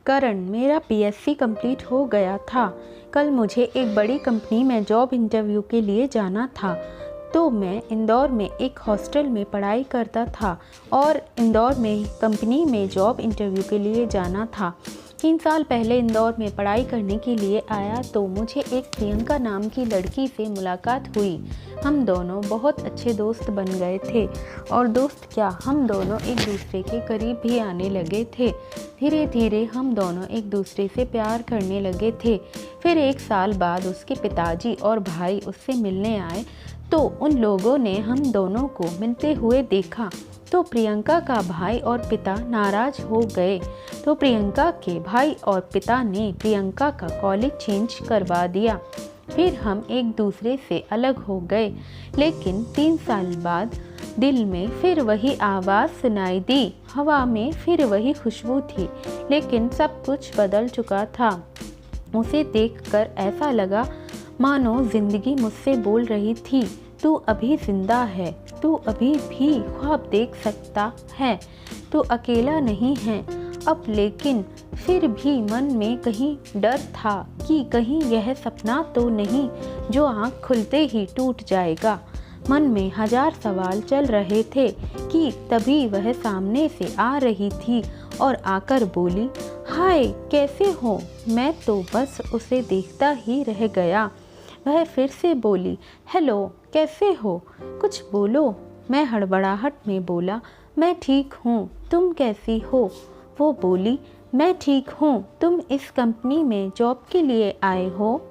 करण, मेरा BSc complete हो गया था। कल मुझे एक बड़ी कंपनी में जॉब इंटरव्यू के लिए जाना था। तो मैं इंदौर में एक हॉस्टल में पढ़ाई करता था और इंदौर में कंपनी में जॉब इंटरव्यू के लिए जाना था। 3 साल पहले इंदौर में पढ़ाई करने के लिए आया तो मुझे एक प्रियंका नाम की लड़की से मुलाकात हुई। हम दोनों बहुत अच्छे दोस्त बन गए थे और दोस्त क्या, हम दोनों एक दूसरे के करीब भी आने लगे थे। धीरे धीरे हम दोनों एक दूसरे से प्यार करने लगे थे। फिर 1 साल बाद उसके पिताजी और भाई उससे मिलने आए तो उन लोगों ने हम दोनों को मिलते हुए देखा तो प्रियंका का भाई और पिता नाराज हो गए। तो प्रियंका के भाई और पिता ने प्रियंका का कॉलेज चेंज करवा दिया। फिर हम एक दूसरे से अलग हो गए, लेकिन 3 साल बाद दिल में फिर वही आवाज़ सुनाई दी। हवा में फिर वही खुशबू थी, लेकिन सब कुछ बदल चुका था। उसे देखकर ऐसा लगा मानो जिंदगी मुझसे बोल रही थी, तू अभी जिंदा है, तू अभी भी ख्वाब देख सकता है, तू अकेला नहीं है अब। लेकिन फिर भी मन में कहीं डर था कि कहीं यह सपना तो नहीं जो आँख खुलते ही टूट जाएगा। मन में 1000 सवाल चल रहे थे कि तभी वह सामने से आ रही थी और आकर बोली, हाय कैसे हो। मैं तो बस उसे देखता ही रह गया। वह फिर से बोली, हेलो कैसे हो, कुछ बोलो। मैं हड़बड़ाहट में बोला, मैं ठीक हूँ, तुम कैसी हो। वो बोली, मैं ठीक हूँ, तुम इस कंपनी में जॉब के लिए आए हो।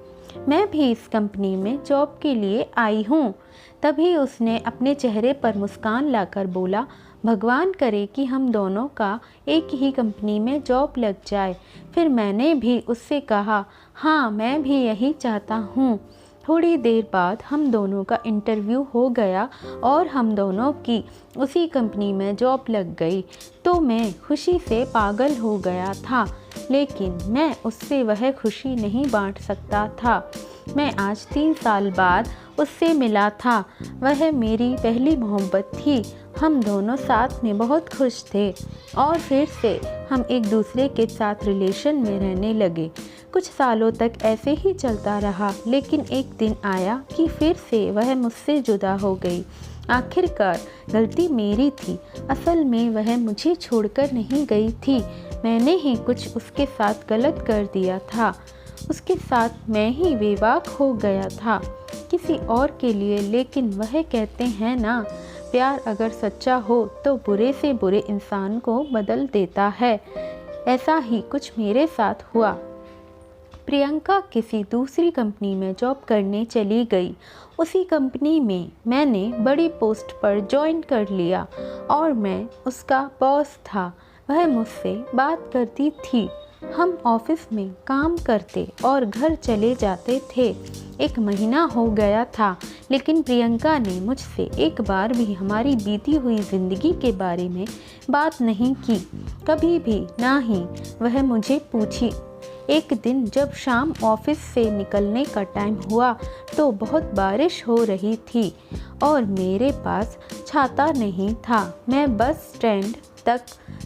मैं भी इस कंपनी में जॉब के लिए आई हूँ। तभी उसने अपने चेहरे पर मुस्कान लाकर बोला, भगवान करे कि हम दोनों का एक ही कंपनी में जॉब लग जाए। फिर मैंने भी उससे कहा, हाँ मैं भी यही चाहता हूँ। थोड़ी देर बाद हम दोनों का इंटरव्यू हो गया और हम दोनों की उसी कंपनी में जॉब लग गई। तो मैं खुशी से पागल हो गया था, लेकिन मैं उससे वह खुशी नहीं बांट सकता था। मैं आज 3 साल बाद उससे मिला था। वह मेरी पहली मोहब्बत थी। हम दोनों साथ में बहुत खुश थे और फिर से हम एक दूसरे के साथ रिलेशन में रहने लगे। कुछ सालों तक ऐसे ही चलता रहा, लेकिन एक दिन आया कि फिर से वह मुझसे जुदा हो गई। आखिरकार गलती मेरी थी। असल में वह मुझे छोड़कर नहीं गई थी, मैंने ही कुछ उसके साथ गलत कर दिया था। उसके साथ मैं ही बेबाक हो गया था किसी और के लिए। लेकिन वह कहते हैं ना, प्यार अगर सच्चा हो तो बुरे से बुरे इंसान को बदल देता है। ऐसा ही कुछ मेरे साथ हुआ। प्रियंका किसी दूसरी कंपनी में जॉब करने चली गई। उसी कंपनी में मैंने बड़ी पोस्ट पर ज्वाइन कर लिया और मैं उसका बॉस था। वह मुझसे बात करती थी। हम ऑफिस में काम करते और घर चले जाते थे। 1 महीना हो गया था, लेकिन प्रियंका ने मुझसे एक बार भी हमारी बीती हुई ज़िंदगी के बारे में बात नहीं की, कभी भी ना ही वह मुझे पूछी। एक दिन जब शाम ऑफिस से निकलने का टाइम हुआ तो बहुत बारिश हो रही थी और मेरे पास छाता नहीं था। मैं बस स्टैंड तक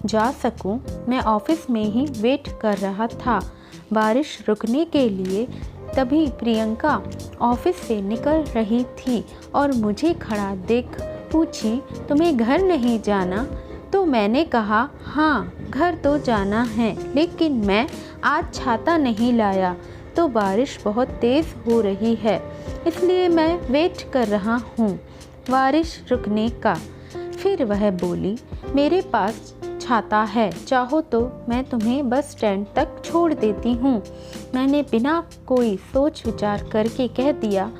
जा सकूं, मैं ऑफिस में ही वेट कर रहा था बारिश रुकने के लिए। तभी प्रियंका ऑफिस से निकल रही थी और मुझे खड़ा देख पूछी, तुम्हें घर नहीं जाना। तो मैंने कहा, हाँ घर तो जाना है, लेकिन मैं आज छाता नहीं लाया। तो बारिश बहुत तेज़ हो रही है, इसलिए मैं वेट कर रहा हूँ बारिश रुकने का। फिर वह बोली, मेरे पास छाता है, चाहो तो मैं तुम्हें बस स्टैंड तक छोड़ देती हूँ। मैंने बिना कोई सोच विचार करके कह दिया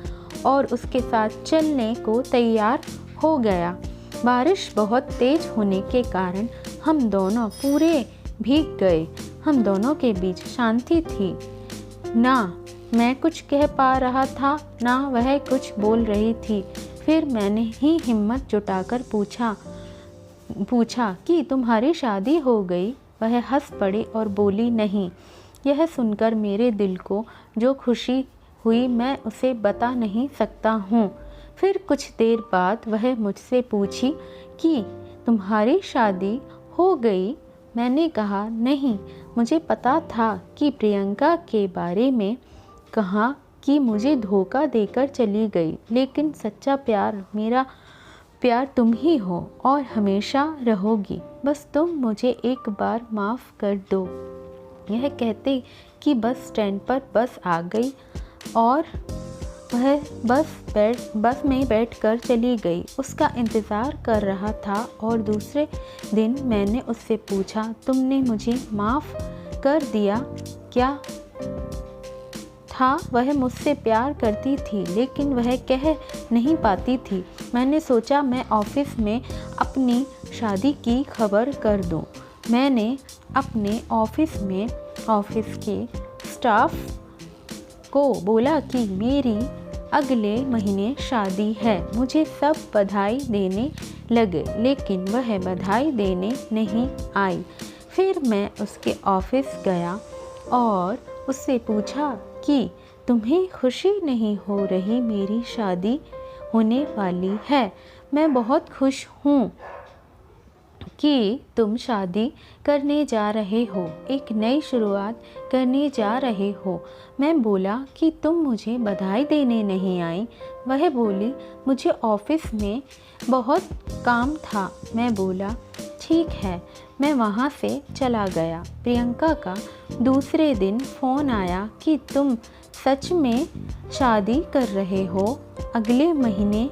और उसके साथ चलने को तैयार हो गया। बारिश बहुत तेज़ होने के कारण हम दोनों पूरे भीग गए। हम दोनों के बीच शांति थी। ना मैं कुछ कह पा रहा था, ना वह कुछ बोल रही थी। फिर मैंने ही हिम्मत जुटाकर पूछा कि तुम्हारी शादी हो गई। वह हंस पड़ी और बोली, नहीं। यह सुनकर मेरे दिल को जो खुशी हुई मैं उसे बता नहीं सकता हूँ। फिर कुछ देर बाद वह मुझसे पूछी कि तुम्हारी शादी हो गई, मैंने कहा, नहीं, मुझे पता था कि प्रियंका के बारे में कहा कि मुझे धोखा देकर चली गई, लेकिन सच्चा प्यार, मेरा प्यार तुम ही हो और हमेशा रहोगी। बस तुम मुझे एक बार माफ़ कर दो। यह कहते कि बस स्टैंड पर बस आ गई और वह बस में बैठकर चली गई। उसका इंतज़ार कर रहा था और दूसरे दिन मैंने उससे पूछा, तुमने मुझे माफ़ कर दिया क्या? था वह मुझसे प्यार करती थी, लेकिन वह कह नहीं पाती थी। मैंने सोचा मैं ऑफिस में अपनी शादी की खबर कर दूं। मैंने अपने ऑफिस के स्टाफ को बोला कि मेरी अगले महीने शादी है। मुझे सब बधाई देने लगे, लेकिन वह बधाई देने नहीं आई। फिर मैं उसके ऑफिस गया और उससे पूछा कि तुम्हें खुशी नहीं हो रही? मेरी शादी होने वाली है। मैं बहुत खुश हूँ कि तुम शादी करने जा रहे हो, एक नई शुरुआत करने जा रहे हो। मैं बोला कि तुम मुझे बधाई देने नहीं आई। वह बोली, मुझे ऑफिस में बहुत काम था। मैं बोला, ठीक है। मैं वहाँ से चला गया। प्रियंका का दूसरे दिन फ़ोन आया कि तुम सच में शादी कर रहे हो अगले महीने?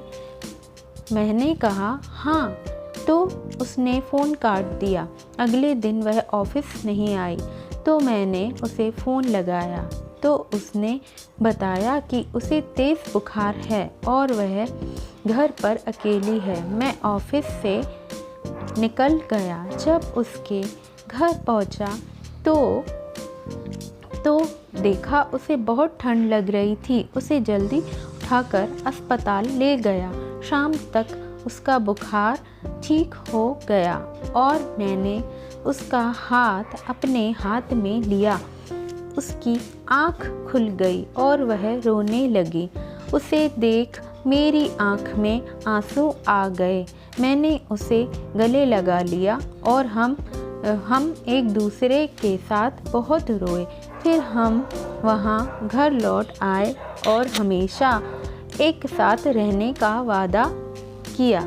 मैंने कहा, हाँ। तो उसने फ़ोन काट दिया। अगले दिन वह ऑफिस नहीं आई, तो मैंने उसे फ़ोन लगाया तो उसने बताया कि उसे तेज़ बुखार है और वह घर पर अकेली है। मैं ऑफिस से निकल गया। जब उसके घर पहुंचा तो देखा उसे बहुत ठंड लग रही थी। उसे जल्दी उठाकर अस्पताल ले गया। शाम तक उसका बुखार ठीक हो गया और मैंने उसका हाथ अपने हाथ में लिया। उसकी आँख खुल गई और वह रोने लगी। उसे देख मेरी आँख में आंसू आ गए। मैंने उसे गले लगा लिया और हम एक दूसरे के साथ बहुत रोए। फिर हम वहाँ घर लौट आए और हमेशा एक साथ रहने का वादा किया।